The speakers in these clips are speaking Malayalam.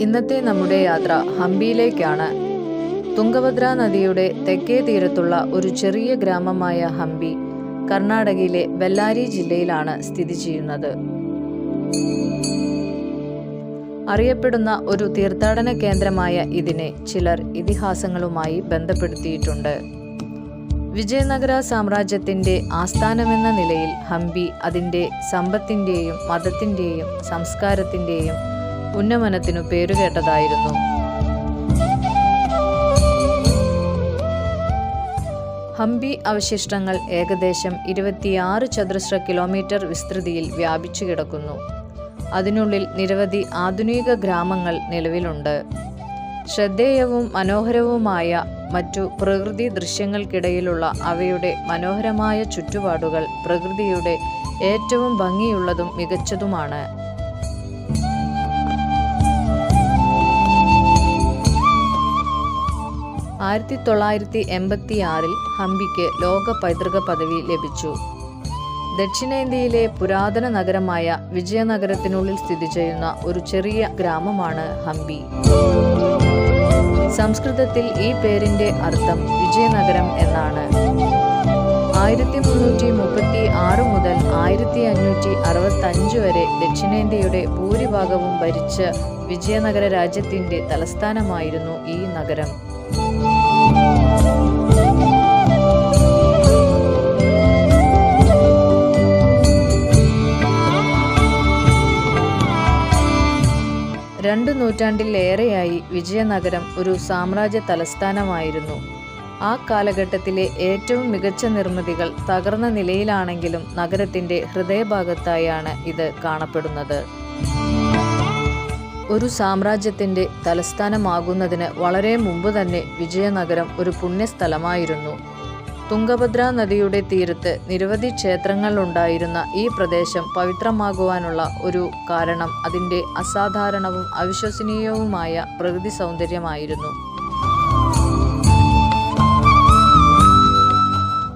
ഇന്നത്തെ നമ്മുടെ യാത്ര ഹംപിയിലേക്കാണ്. തുംഗഭദ്ര നദിയുടെ തെക്കേ തീരത്തുള്ള ഒരു ചെറിയ ഗ്രാമമായ ഹംപി കർണാടകയിലെ ബെല്ലാരി ജില്ലയിലാണ് സ്ഥിതി ചെയ്യുന്നത്. അറിയപ്പെടുന്ന ഒരു തീർത്ഥാടന കേന്ദ്രമായ ഇതിനെ ചിലർ ഇതിഹാസങ്ങളുമായി ബന്ധപ്പെടുത്തിയിട്ടുണ്ട്. വിജയനഗര സാമ്രാജ്യത്തിന്റെ ആസ്ഥാനമെന്ന നിലയിൽ ഹംപി അതിന്റെ സമ്പത്തിന്റെയും മതത്തിന്റെയും സംസ്കാരത്തിന്റെയും ഉന്നമനത്തിനു പേരുകേട്ടതായിരുന്നു. ഹംപി അവശിഷ്ടങ്ങൾ ഏകദേശം 26 ചതുരശ്ര കിലോമീറ്റർ വിസ്തൃതിയിൽ വ്യാപിച്ചു കിടക്കുന്നു. അതിനുള്ളിൽ നിരവധി ആധുനിക ഗ്രാമങ്ങൾ നിലവിലുണ്ട്. ശ്രദ്ധേയവും മനോഹരവുമായ മറ്റു പ്രകൃതി ദൃശ്യങ്ങൾക്കിടയിലുള്ള അവയുടെ മനോഹരമായ ചുറ്റുപാടുകൾ പ്രകൃതിയുടെ ഏറ്റവും ഭംഗിയുള്ളതും മികച്ചതുമാണ്. ആയിരത്തി 1986 ഹംപിക്ക് ലോക പൈതൃക പദവി ലഭിച്ചു. ദക്ഷിണേന്ത്യയിലെ പുരാതന നഗരമായ വിജയനഗരത്തിനുള്ളിൽ സ്ഥിതി ചെയ്യുന്ന ഒരു ചെറിയ ഗ്രാമമാണ് ഹംപി. സംസ്കൃതത്തിൽ ഈ പേരിന്റെ അർത്ഥം വിജയനഗരം എന്നാണ്. 1336 മുതൽ 1565 വരെ ദക്ഷിണേന്ത്യയുടെ ഭൂരിഭാഗവും ഭരിച്ച വിജയനഗര രാജ്യത്തിന്റെ തലസ്ഥാനമായിരുന്നു ഈ നഗരം. രണ്ടു നൂറ്റാണ്ടിലേറെയായി വിജയനഗരം ഒരു സാമ്രാജ്യ തലസ്ഥാനമായിരുന്നു. ആ കാലഘട്ടത്തിലെ ഏറ്റവും മികച്ച നിർമ്മിതികൾ തകർന്ന നിലയിലാണെങ്കിലും നഗരത്തിന്റെ ഹൃദയഭാഗത്തായാണ് ഇത് കാണപ്പെടുന്നത്. ഒരു സാമ്രാജ്യത്തിന്റെ തലസ്ഥാനമാകുന്നതിന് വളരെ മുമ്പ് തന്നെ വിജയനഗരം ഒരു പുണ്യസ്ഥലമായിരുന്നു. തുംഗഭദ്ര നദിയുടെ തീരത്ത് നിരവധി ക്ഷേത്രങ്ങൾ ഉണ്ടായിരുന്ന ഈ പ്രദേശം പവിത്രമാകുവാനുള്ള ഒരു കാരണം അതിൻ്റെ അസാധാരണവും അവിശ്വസനീയവുമായ പ്രകൃതി സൗന്ദര്യമായിരുന്നു.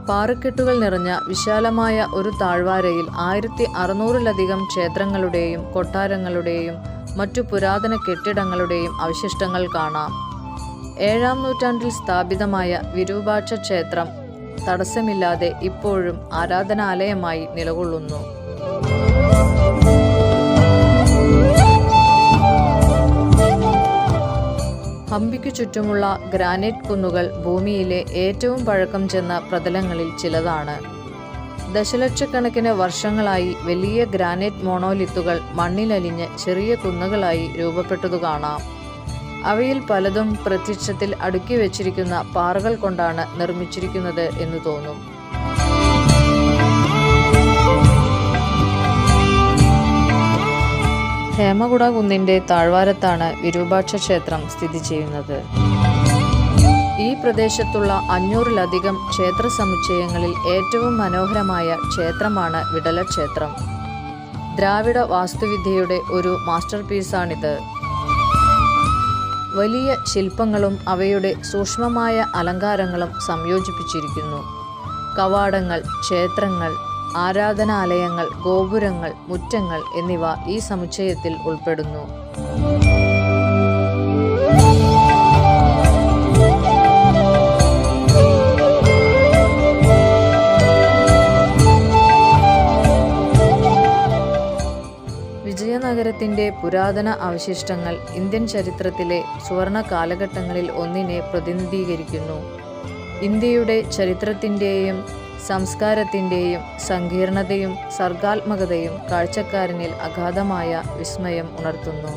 പാറക്കെട്ടുകൾ നിറഞ്ഞ വിശാലമായ ഒരു താഴ്വാരയിൽ 1600-ലധികം ക്ഷേത്രങ്ങളുടെയും കൊട്ടാരങ്ങളുടെയും മറ്റു പുരാതന കെട്ടിടങ്ങളുടെയും അവശിഷ്ടങ്ങൾ കാണാം. 7-ാം നൂറ്റാണ്ടിൽ സ്ഥാപിതമായ വിരൂപാക്ഷ ക്ഷേത്രം തടസ്സമില്ലാതെ ഇപ്പോഴും ആരാധനാലയമായി നിലകൊള്ളുന്നു. ഹംപിക്കു ചുറ്റുമുള്ള ഗ്രാനൈറ്റ് കുന്നുകൾ ഭൂമിയിലെ ഏറ്റവും പഴക്കം ചെന്ന പ്രതലങ്ങളിൽ ചിലതാണ്. ദശലക്ഷക്കണക്കിന് വർഷങ്ങളായി വലിയ ഗ്രാനൈറ്റ് മോണോലിത്തുകൾ മണ്ണിലലിഞ്ഞ് ചെറിയ കുന്നുകളായി രൂപപ്പെട്ടതു കാണാം. അവയിൽ പലതും പ്രത്യക്ഷത്തിൽ അടുക്കി വെച്ചിരിക്കുന്ന പാറകൾ കൊണ്ടാണ് നിർമ്മിച്ചിരിക്കുന്നത് എന്ന് തോന്നും. ഹേമകുട കുന്നിന്റെ താഴ്വാരത്താണ് വിരൂപാക്ഷ ക്ഷേത്രം സ്ഥിതി ചെയ്യുന്നത്. ഈ പ്രദേശത്തുള്ള 500-ലധികം ക്ഷേത്ര സമുച്ചയങ്ങളിൽ ഏറ്റവും മനോഹരമായ ക്ഷേത്രമാണ് വിടല ക്ഷേത്രം. ദ്രാവിഡ വാസ്തുവിദ്യയുടെ ഒരു മാസ്റ്റർ പീസാണിത്. വലിയ ശില്പങ്ങളും അവയുടെ സൂക്ഷ്മമായ അലങ്കാരങ്ങളും സംയോജിപ്പിച്ചിരിക്കുന്നു. കവാടങ്ങൾ, ക്ഷേത്രങ്ങൾ, ആരാധനാലയങ്ങൾ, ഗോപുരങ്ങൾ, മുറ്റങ്ങൾ എന്നിവ ഈ സമുച്ചയത്തിൽ ഉൾപ്പെടുന്നു. വിജയനഗരത്തിന്റെ പുരാതന അവശിഷ്ടങ്ങൾ ഇന്ത്യൻ ചരിത്രത്തിലെ സുവർണ കാലഘട്ടങ്ങളിൽ ഒന്നിനെ പ്രതിനിധീകരിക്കുന്നു. ഇന്ത്യയുടെ ചരിത്രത്തിൻ്റെയും സംസ്കാരത്തിൻ്റെയും സങ്കീർണതയും സർഗാത്മകതയും കാഴ്ചക്കാരനിൽ അഗാധമായ വിസ്മയം ഉണർത്തുന്നു.